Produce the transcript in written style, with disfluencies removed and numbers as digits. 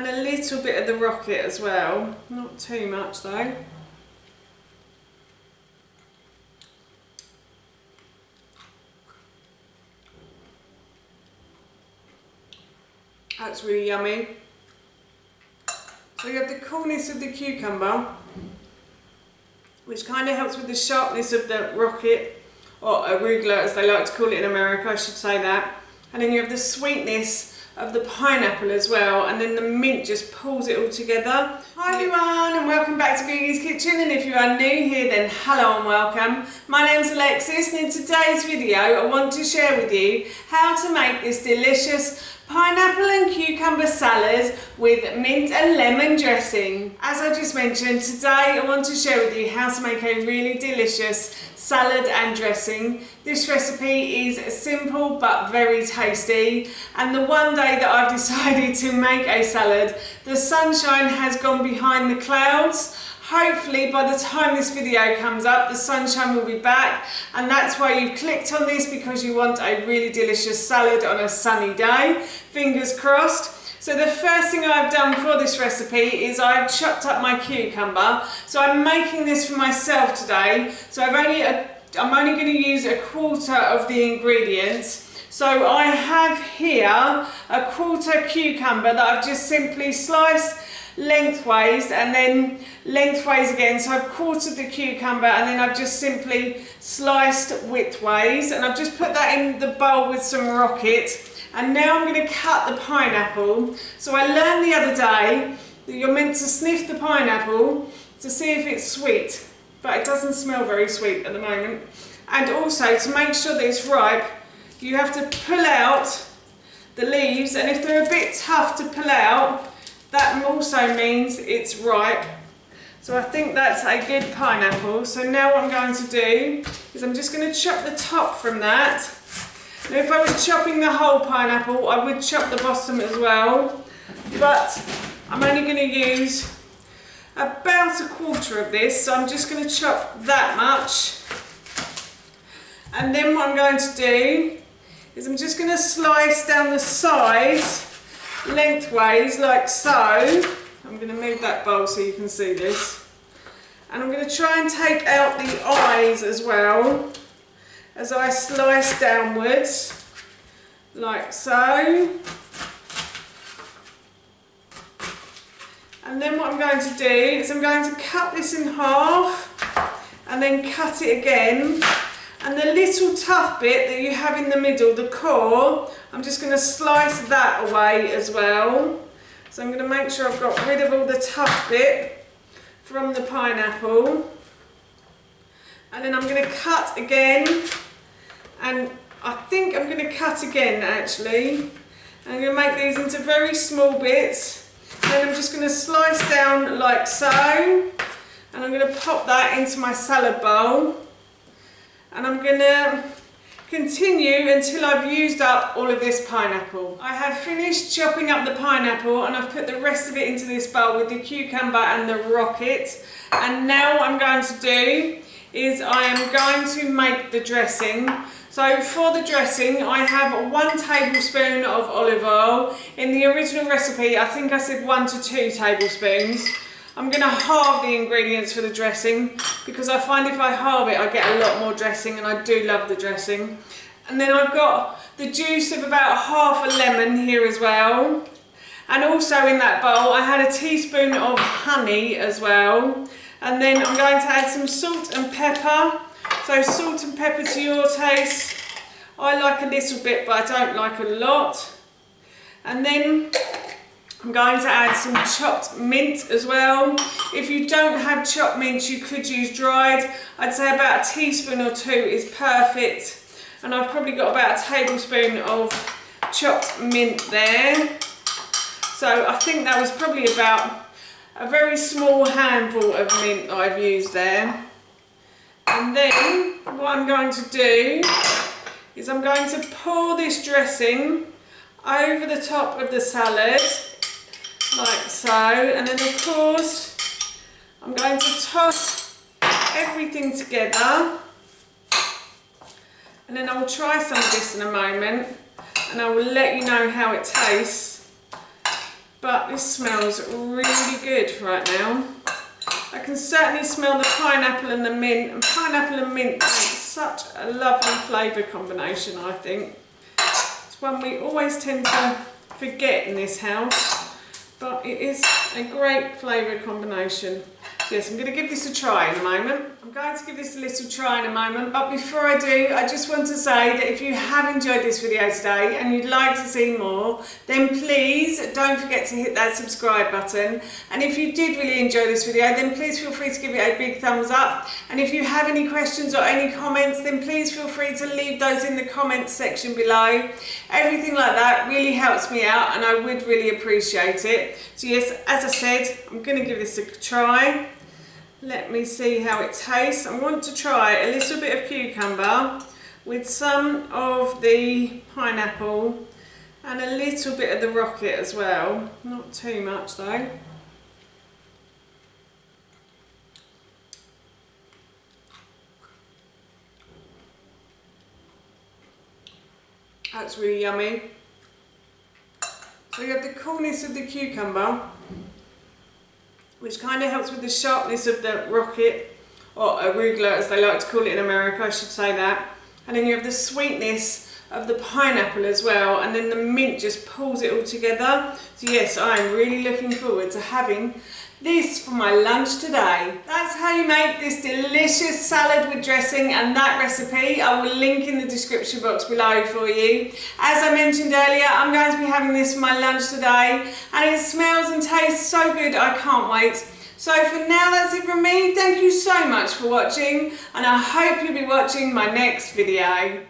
And a little bit of the rocket as well, not too much though. That's really yummy. So you have the coolness of the cucumber, which kind of helps with the sharpness of the rocket, or arugula as they like to call it in America, I should say that. And then you have the sweetness of the pineapple as well, and then the mint just pulls it all together. Hi everyone, and welcome back to Googie's Kitchen, and if you are new here then hello and welcome. My name's Alexis, and in today's video I want to share with you how to make this delicious pineapple and cucumber salad with mint and lemon dressing. As I just mentioned, today I want to share with you how to make a really delicious salad and dressing. This recipe is simple but very tasty, and the one day that I've decided to make a salad, the sunshine has gone behind the clouds. Hopefully by the time this video comes up, the sunshine will be back, and that's why you've clicked on this, because you want a really delicious salad on a sunny day. Fingers crossed. So the first thing I've done for this recipe is I've chopped up my cucumber. So I'm making this for myself today. So I'm only going to use a quarter of the ingredients. So I have here a quarter cucumber that I've just simply sliced lengthways and then lengthways again. So I've quartered the cucumber and then I've just simply sliced widthways, and I've just put that in the bowl with some rocket. And now I'm going to cut the pineapple. So I learned the other day that you're meant to sniff the pineapple to see if it's sweet, but it doesn't smell very sweet at the moment. And also, to make sure that it's ripe, you have to pull out the leaves, and if they're a bit tough to pull out, that also means it's ripe. So I think that's a good pineapple. So now what I'm going to do is I'm just going to chop the top from that. Now if I was chopping the whole pineapple, I would chop the bottom as well, but I'm only going to use about a quarter of this, so I'm just going to chop that much. And then what I'm going to do is I'm just going to slice down the sides lengthways like so. I'm going to move that bowl so you can see this. And I'm going to try and take out the eyes as well as I slice downwards like so. And then what I'm going to do is I'm going to cut this in half and then cut it again. And the little tough bit that you have in the middle, the core, I'm just going to slice that away as well. So I'm going to make sure I've got rid of all the tough bit from the pineapple. And then I'm going to cut again. And I think I'm going to cut again actually. I'm going to make these into very small bits. And then I'm just going to slice down like so. And I'm going to pop that into my salad bowl. And I'm going to continue until I've used up all of this pineapple. I have finished chopping up the pineapple and I've put the rest of it into this bowl with the cucumber and the rocket. And now what I'm going to do is I am going to make the dressing. So for the dressing, I have 1 tablespoon of olive oil. In the original recipe, I think I said 1 to 2 tablespoons. I'm going to halve the ingredients for the dressing, because I find if I halve it I get a lot more dressing, and I do love the dressing. And then I've got the juice of about half a lemon here as well. And also in that bowl I had a teaspoon of honey as well. And then I'm going to add some salt and pepper. So salt and pepper to your taste. I like a little bit but I don't like a lot. And then I'm going to add some chopped mint as well. If you don't have chopped mint, you could use dried. I'd say about a teaspoon or 2 is perfect. And I've probably got about a tablespoon of chopped mint there. So I think that was probably about a very small handful of mint that I've used there. And then what I'm going to do is I'm going to pour this dressing over the top of the salad. Like so, and then of course I'm going to toss everything together, and then I will try some of this in a moment and I will let you know how it tastes. but this smells really good right now. I can certainly smell the pineapple and the mint, and pineapple and mint makes such a lovely flavour combination, I think. It's one we always tend to forget in this house, but it is a great flavour combination. So yes, I'm going to give this a try in a moment. I'm going to give this a little try in a moment, but before I do, I just want to say that if you have enjoyed this video today and you'd like to see more, then please don't forget to hit that subscribe button. And if you did really enjoy this video, then please feel free to give it a big thumbs up. And if you have any questions or any comments, then please feel free to leave those in the comments section below. Everything like that really helps me out and I would really appreciate it. So yes, as I said, I'm going to give this a try. Let me see how it tastes. I want to try a little bit of cucumber with some of the pineapple and a little bit of the rocket as well. Not too much though. That's really yummy. So you have the coolness of the cucumber, which kind of helps with the sharpness of the rocket, or arugula as they like to call it in America, I should say that. And then you have the sweetness of the pineapple as well, and then the mint just pulls it all together. So yes, I am really looking forward to having this for my lunch today. That's how you make this delicious salad with dressing, and that recipe I will link in the description box below for you. As I mentioned earlier, I'm going to be having this for my lunch today, and it smells and tastes so good, I can't wait. So for now, that's it from me. Thank you so much for watching, and I hope you'll be watching my next video.